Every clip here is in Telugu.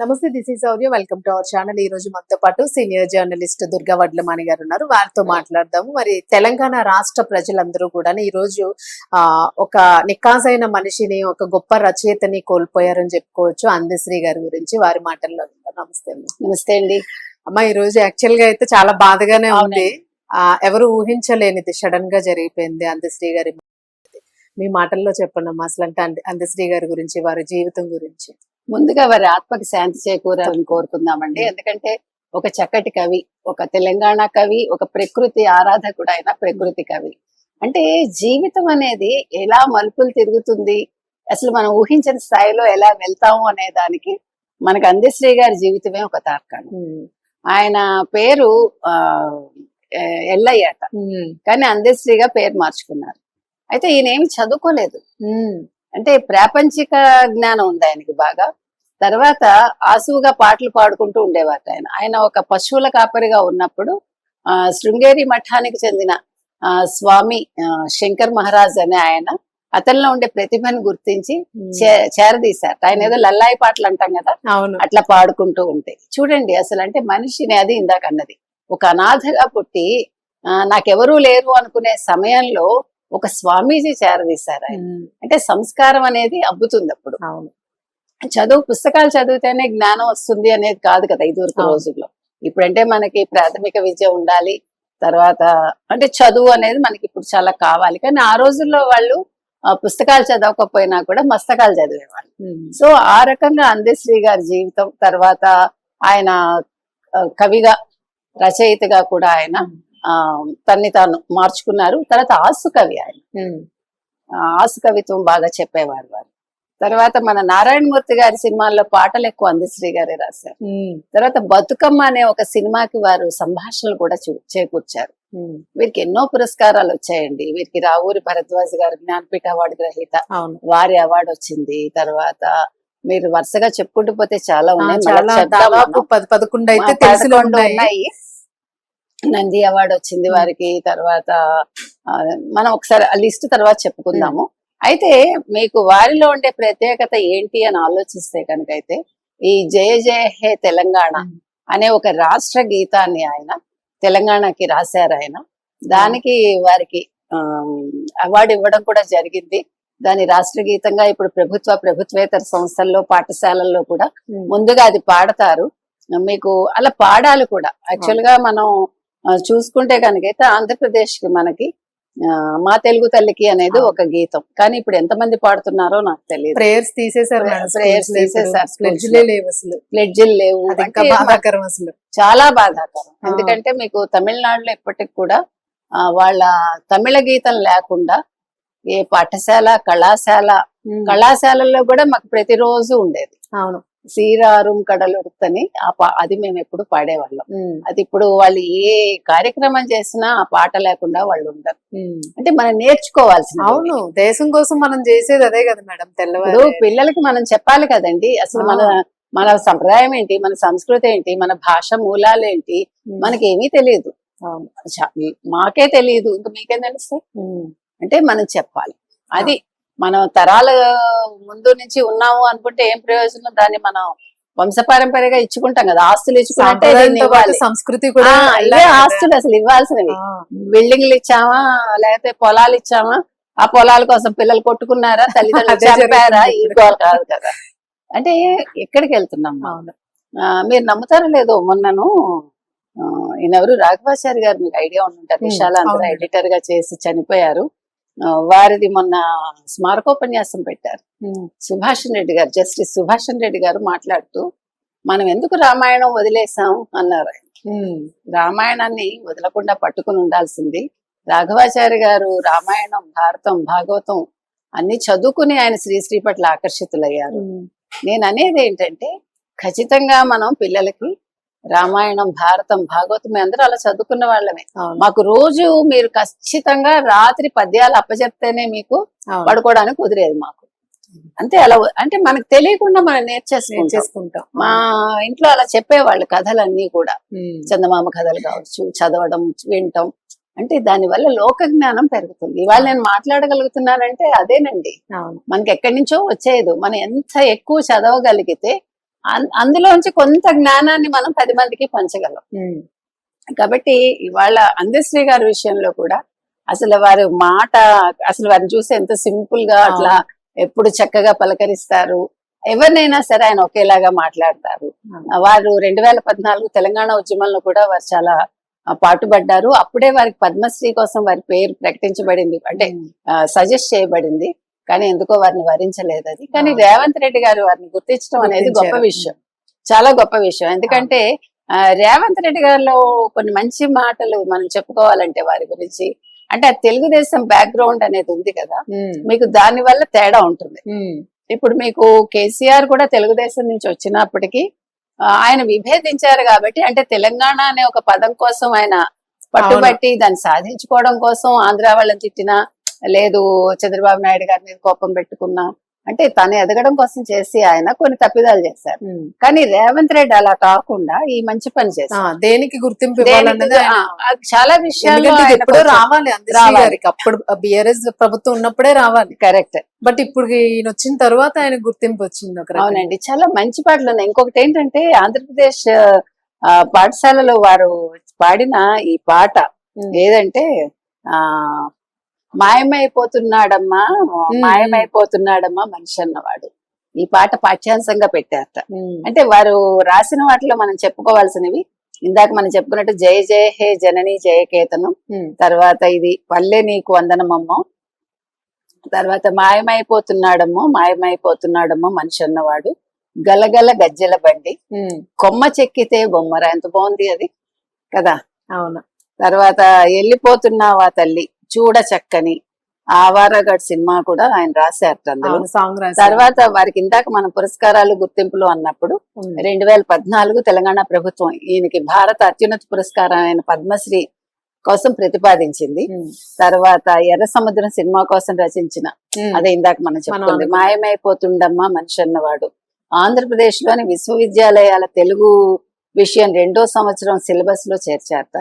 నమస్తే, this is Shaurya. Welcome to our channel. ఈ రోజు మనతో పాటు సీనియర్ జర్నలిస్ట్ దుర్గా వడ్లమాని గారు ఉన్నారు. వారితో మాట్లాడదాము. మరి తెలంగాణ రాష్ట్ర ప్రజలందరూ కూడా ఈ రోజు ఒక నికాజైన మనిషిని, ఒక గొప్ప రచయితని కోల్పోయారని చెప్పుకోవచ్చు. అందశ్రీ గారి గురించి వారి మాటల్లో విందాం. నమస్తే అమ్మ. నమస్తే అండి. అమ్మ, ఈ రోజు యాక్చువల్ గా అయితే చాలా బాధగానే ఉంది. ఎవరు ఊహించలేనిది సడన్ గా జరిగిపోయింది అందశ్రీ గారి. మీ మాటల్లో చెప్పండి అమ్మా, అసలు అంటే అందశ్రీ గారి గురించి, వారి జీవితం గురించి. ముందుగా వారి ఆత్మకి శాంతి చేకూరాలని కోరుకుందామండి. ఎందుకంటే ఒక చక్కటి కవి, ఒక తెలంగాణ కవి, ఒక ప్రకృతి ఆరాధకుడు అయిన ప్రకృతి కవి. అంటే జీవితం అనేది ఎలా మలుపులు తిరుగుతుంది, అసలు మనం ఊహించిన స్థాయిలో ఎలా వెళ్తాము అనే దానికి మనకు అందశ్రీ గారి జీవితమే ఒక తార్కాణం. ఆయన పేరు ఎల్లయ్యట, కానీ అందశ్రీగా పేరు మార్చుకున్నారు. అయితే ఈయన ఏమి చదువుకోలేదు, అంటే ప్రాపంచిక జ్ఞానం ఉంది ఆయనకి బాగా. తర్వాత ఆసువుగా పాటలు పాడుకుంటూ ఉండేవారు. ఆయన ఒక పశువుల కాపరిగా ఉన్నప్పుడు శృంగేరి మఠానికి చెందిన స్వామి శంకర్ మహారాజ్ అనే ఆయన అతనిలో ఉండే ప్రతిభను గుర్తించి చేరదీశారు. ఆయన ఏదో లల్లాయి పాటలు అంటాం కదా, అట్లా పాడుకుంటూ ఉంటే చూడండి అసలు అంటే మనిషిని, అది ఇందాక అన్నది, ఒక అనాథగా పుట్టి నాకెవరూ లేరు అనుకునే సమయంలో ఒక స్వామీజీ చేరదీశారు ఆయన. అంటే సంస్కారం అనేది అబ్బుతుంది అప్పుడు. చదువు, పుస్తకాలు చదివితేనే జ్ఞానం వస్తుంది అనేది కాదు కదా ఇదివరకు రోజుల్లో. ఇప్పుడంటే మనకి ప్రాథమిక విద్య ఉండాలి, తర్వాత అంటే చదువు అనేది మనకి ఇప్పుడు చాలా కావాలి. కానీ ఆ రోజుల్లో వాళ్ళు పుస్తకాలు చదవకపోయినా కూడా మస్తకాలు చదివేవాళ్ళు. సో ఆ రకంగా అందశ్రీ గారి జీవితం. తర్వాత ఆయన కవిగా, రచయితగా కూడా ఆయన తన్ని తాను మార్చుకున్నారు. తర్వాత ఆసు కవి, ఆయన ఆసు కవిత్వం బాగా చెప్పేవారు వారు. తర్వాత మన నారాయణమూర్తి గారి సినిమాల్లో పాటలు ఎక్కువ అందశ్రీ గారే రాశారు. తర్వాత బతుకమ్మ అనే ఒక సినిమాకి వారు సంభాషణలు కూడా చేకూర్చారు. వీరికి ఎన్నో పురస్కారాలు వచ్చాయండి. వీరికి రావూరి భరద్వాజ్ గారు జ్ఞానపీఠ అవార్డు గ్రహీత, వారి అవార్డు వచ్చింది. తర్వాత మీరు వరుసగా చెప్పుకుంటూ పోతే చాలా ఉన్నాయి, 11 అయితే ఉన్నాయి. నంది అవార్డు వచ్చింది వారికి. తర్వాత మనం ఒకసారి ఆ లిస్ట్ తర్వాత చెప్పుకుందాము. అయితే మీకు వారిలో ఉండే ప్రత్యేకత ఏంటి అని ఆలోచిస్తే కనుకైతే ఈ జయ జయ హే తెలంగాణ అనే ఒక రాష్ట్ర గీతాన్ని ఆయన తెలంగాణకి రాశారు. ఆయన దానికి వారికి అవార్డు ఇవ్వడం కూడా జరిగింది. దాని రాష్ట్ర గీతంగా ఇప్పుడు ప్రభుత్వేతర సంస్థల్లో, పాఠశాలల్లో కూడా ముందుగా అది పాడతారు. మీకు అలా పాడాలి కూడా. యాక్చువల్ గా మనం చూసుకుంటే కనుకైతే ఆంధ్రప్రదేశ్ కి మనకి మా తెలుగు తల్లికి అనేది ఒక గీతం, కానీ ఇప్పుడు ఎంతమంది పాడుతున్నారో నాకు తెలియదు. ప్రేయర్స్ తీసేసారు, ప్లెడ్జిల్ లేవు. అసలు చాలా బాధాకరం. ఎందుకంటే మీకు తమిళనాడులో ఇప్పటికి కూడా వాళ్ళ తమిళ గీతం లేకుండా ఏ పాఠశాల, కళాశాలల్లో కూడా మాకు ప్రతిరోజు ఉండేది. అవును, సీరారుం కడలుడుతని అది మేము ఎప్పుడు పాడేవాళ్ళం. అది ఇప్పుడు వాళ్ళు ఏ కార్యక్రమం చేసినా ఆ పాట లేకుండా వాళ్ళు ఉండరు. అంటే మనం నేర్చుకోవాల్సింది. అవును, దేశం కోసం మనం చేసేది అదే కదా మేడం. తెల్లవారు పిల్లలకి మనం చెప్పాలి కదండి అసలు మన సంప్రదాయం ఏంటి, మన సంస్కృతి ఏంటి, మన భాష మూలాలు ఏంటి, మనకేమీ తెలియదు. మాకే తెలియదు, ఇంకా మీకేం తెలుస్తాయి? అంటే మనం చెప్పాలి. అది మనం తరాల ముందు నుంచి ఉన్నాము అనుకుంటే ఏం ప్రయోజనం? దాన్ని మనం వంశపారంపర్యంగా ఇచ్చుకుంటాం కదా, ఆస్తులు ఇచ్చుకుంటే సంస్కృతి కూడా ఇవే ఆస్తులు అసలు ఇవ్వాల్సినవి. బిల్డింగ్లు ఇచ్చామా, లేకపోతే పొలాలు ఇచ్చామా, ఆ పొలాల కోసం పిల్లలు కొట్టుకున్నారా, తల్లిదండ్రులు చెప్పారా, ఈగోలు కాదు కదా. అంటే ఎక్కడికి వెళ్తున్నాం? మీరు నమ్ముతారో లేదో, మొన్నను ఈయనెవరు, రాఘవాచారి గారు, మీకు ఐడియా ఉంటుంటారు, విశాలాంధ్ర ఎడిటర్ గా చేసి చనిపోయారు. వారిది మొన్న స్మారకోపన్యాసం పెట్టారు. సుభాషణ్ రెడ్డి గారు, జస్టిస్ సుభాషణ్ రెడ్డి గారు మాట్లాడుతూ, మనం ఎందుకు రామాయణం వదిలేసాం అన్నారు. రామాయణాన్ని వదలకుండా పట్టుకుని ఉండాల్సింది. రాఘవాచారి గారు రామాయణం, భారతం, భాగవతం అన్ని చదువుకుని ఆయన శ్రీశ్రీ పట్ల ఆకర్షితులయ్యారు. నేను అనేది ఏంటంటే ఖచ్చితంగా మనం పిల్లలకి రామాయణం, భారతం, భాగవతం అందరూ అలా చదువుకున్న వాళ్ళమే. మాకు రోజు మీరు ఖచ్చితంగా రాత్రి పద్యాలు అప్పచెప్తేనే మీకు పడుకోవడానికి కుదిరేది మాకు. అంతే, అలా అంటే మనకు తెలియకుండా మనం నేర్చేసుకుంటాం. మా ఇంట్లో అలా చెప్పేవాళ్ళు కథలన్నీ కూడా, చందమామ కథలు కావచ్చు, చదవడం, వినటం. అంటే దాని వల్ల లోక జ్ఞానం పెరుగుతుంది. ఇవాళ నేను మాట్లాడగలుగుతున్నానంటే అదేనండి, మనకి ఎక్కడి నుంచో వచ్చేది. మనం ఎంత ఎక్కువ చదవగలిగితే అందులోంచి కొంత జ్ఞానాన్ని మనం 10 మందికి పంచగలం. కాబట్టి ఇవాళ అందశ్రీ గారి విషయంలో కూడా అసలు వారి మాట, అసలు వారిని చూసి ఎంత సింపుల్ గా అట్లా ఎప్పుడు చక్కగా పలకరిస్తారు. ఎవరినైనా సరే ఆయన ఒకేలాగా మాట్లాడతారు. వారు 2014 తెలంగాణ ఉద్యమంలో కూడా వారు చాలా పాటుపడ్డారు. అప్పుడే వారికి పద్మశ్రీ కోసం వారి పేరు ప్రకటించబడింది, అంటే సజెస్ట్ చేయబడింది. కానీ ఎందుకో వారిని వరించలేదు అది. కానీ రేవంత్ రెడ్డి గారు వారిని గుర్తించడం అనేది గొప్ప విషయం, చాలా గొప్ప విషయం. ఎందుకంటే రేవంత్ రెడ్డి గారిలో కొన్ని మంచి మాటలు మనం చెప్పుకోవాలంటే వారి గురించి, అంటే ఆ తెలుగుదేశం బ్యాక్గ్రౌండ్ అనేది ఉంది కదా, మీకు దాని వల్ల తేడా ఉంటుంది. ఇప్పుడు మీకు కేసీఆర్ కూడా తెలుగుదేశం నుంచి వచ్చినప్పటికీ ఆయన విభేదించారు కాబట్టి, అంటే తెలంగాణ అనే ఒక పదం కోసం ఆయన పట్టుబట్టి దాన్ని సాధించుకోవడం కోసం ఆంధ్ర వాళ్ళని తిట్టినా, లేదు చంద్రబాబు నాయుడు గారి మీద కోపం పెట్టుకున్నా, అంటే తను ఎదగడం కోసం చేసి ఆయన కొన్ని తప్పిదాలు చేశారు. కానీ రేవంత్ రెడ్డి అలా కాకుండా ఈ మంచి పని చేశారు. దేనికి గుర్తింపు చాలా విషయాలు రావాలి. అప్పుడు బిఆర్ఎస్ ప్రభుత్వం ఉన్నప్పుడే రావాలి, కరెక్ట్. బట్ ఇప్పుడు ఈయన వచ్చిన తర్వాత ఆయన గుర్తింపు వచ్చింది. అవునండి, చాలా మంచి పాటలు ఉన్నాయి. ఇంకొకటి ఏంటంటే ఆంధ్రప్రదేశ్ పాఠశాలలో వారు పాడిన ఈ పాట ఏదంటే మాయమైపోతున్నాడమ్మా మాయమైపోతున్నాడమ్మా మనిషి అన్నవాడు. ఈ పాట పాఠ్యాంశంగా పెట్టారట. అంటే వారు రాసిన వాటిలో మనం చెప్పుకోవాల్సినవి ఇందాక మనం చెప్పుకున్నట్టు జయ జయ హే జనని జయకేతనం, తర్వాత ఇది పల్లె నీకు వందనమమ్మో, తర్వాత మాయమైపోతున్నాడమ్మో మాయమైపోతున్నాడమ్మో మనిషి అన్నవాడు, గలగల గజ్జెల బండి, కొమ్మ చెక్కితే బొమ్మరా. ఎంత బాగుంది అది కదా. అవును. తర్వాత వెళ్ళిపోతున్నావా తల్లి చూడ చక్కని, ఆవారగడ్ సినిమా కూడా ఆయన రాశారు అందులో. తర్వాత వారికి ఇందాక మన పురస్కారాలు గుర్తింపులు అన్నప్పుడు 2014 తెలంగాణ ప్రభుత్వం ఈయనకి భారత అత్యున్నత పురస్కారం అయిన పద్మశ్రీ కోసం ప్రతిపాదించింది. తర్వాత ఎర్ర సముద్రం సినిమా కోసం రచించిన, అదే ఇందాక మనం చెప్పుకుంది, మాయమైపోతుండమ్మా మనిషి అన్నవాడు. ఆంధ్రప్రదేశ్ లోని విశ్వవిద్యాలయాల తెలుగు విషయం 2వ సంవత్సరం సిలబస్ లో చేర్చారట.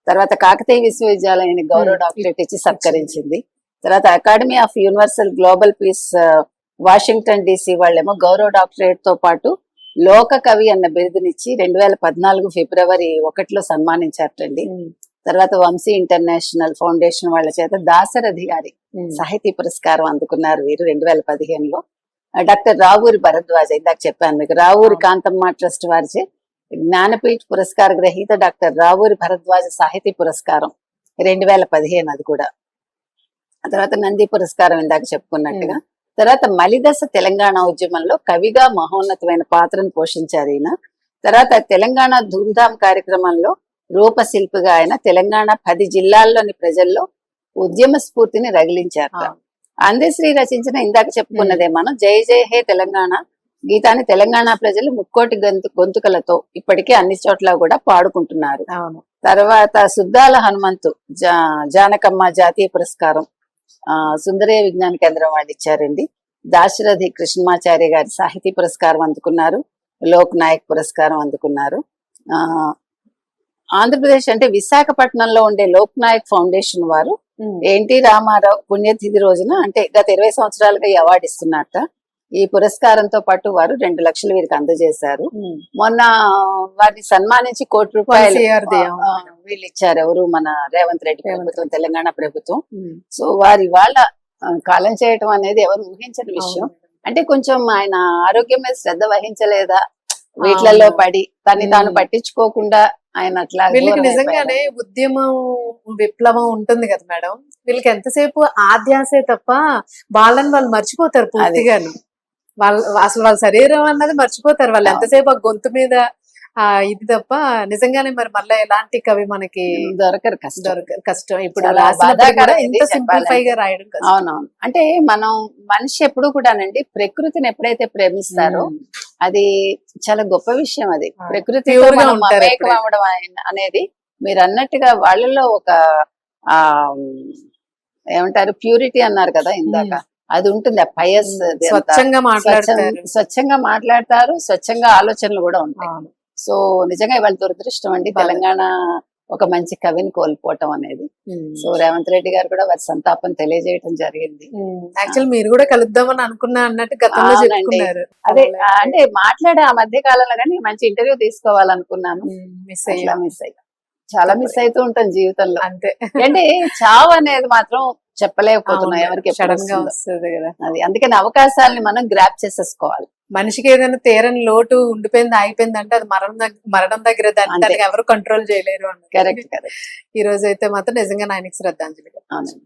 తర్వాత కాకతీయ విశ్వవిద్యాలయాన్ని గౌరవ డాక్టరేట్ ఇచ్చి సత్కరించింది. తర్వాత academy of universal global peace Washington DC వాళ్ళేమో గౌరవ డాక్టరేట్ తో పాటు లోక కవి అన్న బిరుదునిచ్చి 2014 ఫిబ్రవరి 1 సన్మానించారటండి. తర్వాత వంశీ ఇంటర్నేషనల్ ఫౌండేషన్ వాళ్ళ చేత దాశరథి గారి సాహితీ పురస్కారం అందుకున్నారు వీరు 2015లో. డాక్టర్ రావూరి భరద్వాజ, ఇందాక చెప్పాను మీకు, రావూరి కాంతమ్మ ట్రస్ట్ వారిచే జ్ఞానపీఠ పురస్కార గ్రహీత డాక్టర్ రావూరి భరద్వాజ సాహితీ పురస్కారం 2015 అది కూడా. తర్వాత నంది పురస్కారం ఇందాక చెప్పుకున్నట్టుగా. తర్వాత మలిదశ తెలంగాణ ఉద్యమంలో కవిగా మహోన్నతమైన పాత్రను పోషించారు ఈయన. తర్వాత తెలంగాణ ధూమ్ధాం కార్యక్రమంలో రూపశిల్పిగా ఆయన తెలంగాణ 10 జిల్లాల్లోని ప్రజల్లో ఉద్యమ స్ఫూర్తిని రగిలించారు. అందశ్రీ రచించిన ఇందాక చెప్పుకున్నదే మనం జై జై హే తెలంగాణ గీతాన్ని తెలంగాణ ప్రజలు ముక్కోటి గొంతుకలతో ఇప్పటికే అన్ని చోట్ల కూడా పాడుకుంటున్నారు. తర్వాత సుద్దాల హనుమంతు జానకమ్మ జాతీయ పురస్కారం సుందరయ్య విజ్ఞాన కేంద్రం వాళ్ళు ఇచ్చారండి. దాశరథి కృష్ణమాచార్య గారి సాహితీ పురస్కారం అందుకున్నారు, లోక్ నాయక్ పురస్కారం అందుకున్నారు. ఆంధ్రప్రదేశ్ అంటే విశాఖపట్నంలో ఉండే లోక్ నాయక్ ఫౌండేషన్ వారు ఎన్టీ రామారావు పుణ్యతిథి రోజున, అంటే గత 20 సంవత్సరాలుగా ఈ అవార్డు ఇస్తున్నట్ట. ఈ పురస్కారంతో పాటు వారు 2 లక్షలు వీరికి అందజేశారు. మొన్న వారిని సన్మానించి ₹1 కోటి వీళ్ళు ఇచ్చారు. ఎవరు? మన రేవంత్ రెడ్డి ప్రభుత్వం, తెలంగాణ ప్రభుత్వం. సో వారి వాళ్ళ కాలం చేయటం అనేది ఎవరు ఊహించని విషయం. అంటే కొంచెం ఆయన ఆరోగ్యం మీద శ్రద్ధ వహించలేదా, వీటిలలో పడి తన్ని తాను పట్టించుకోకుండా ఆయన అట్లా. వీళ్ళకి నిజంగానే ఉద్యమం విప్లవం ఉంటుంది కదా మేడం, వీళ్ళకి ఎంతసేపు ఆధ్యాసే తప్ప వాళ్ళని వాళ్ళు మర్చిపోతారు పూర్తిగాను. అసలు వాళ్ళ శరీరం అన్నది మర్చిపోతారు వాళ్ళు ఎంతసేపు ఆ గొంతు మీద ఇది తప్ప. నిజంగానే మరి మళ్ళీ ఎలాంటి కవి మనకి దొరకరు, కష్టం. ఇప్పుడు సింప్లిఫై గా రాయడం. అవునవును. అంటే మనం మనిషి ఎప్పుడు కూడానండి ప్రకృతిని ఎప్పుడైతే ప్రేమిస్తారో అది చాలా గొప్ప విషయం. అది ప్రకృతి అవ్వడం అనేది మీరు అన్నట్టుగా వాళ్ళలో ఒక ఏమంటారు ప్యూరిటీ అన్నారు కదా ఇందాక, అది ఉంటుంది. ఆ పయస్, స్వచ్ఛంగా మాట్లాడతారు, స్వచ్ఛంగా ఆలోచనలు కూడా ఉంటాయి. సో నిజంగా ఇవాళ దురదృష్టం అండి, తెలంగాణ ఒక మంచి కవిని కోల్పోవటం అనేది. సో రేవంత్ రెడ్డి గారు కూడా వారి సంతాపం తెలియజేయటం జరిగింది. యాక్చువల్ మీరు కూడా కలుద్దామని అనుకున్నా అన్నట్టు గతంలో అవునండి. చెప్పుకున్నారు. అదే అంటే మాట్లాడే ఆ మధ్య కాలంలో కానీ మంచి ఇంటర్వ్యూ తీసుకోవాలనుకున్నాను, మిస్ అట్లా అయ్యా మిస్ అయ్యా. చాలా మిస్ అవుతూ ఉంటాం జీవితంలో. అంతే. అంటే చావు అనేది మాత్రం చెప్పలేకపోతున్నాం ఎవరికి ఎప్పుడు సడన్ గా వస్తుందో. వస్తుంది కదా. అది అందుకని అవకాశాలని మనం గ్రాప్ చేసేసుకోవాలి. మనిషికి ఏదైనా తీరని లోటు ఉండిపోయింది ఆగిపోయింది అంటే అది మరణం దగ్గర దాన్ని అంతే. దానికి ఎవరు కంట్రోల్ చేయలేరు అన్నది. Correct correct. ఈ రోజు అయితే మాత్రం నిజంగా ఆయనకి శ్రద్ధాంజలి. అవునండి.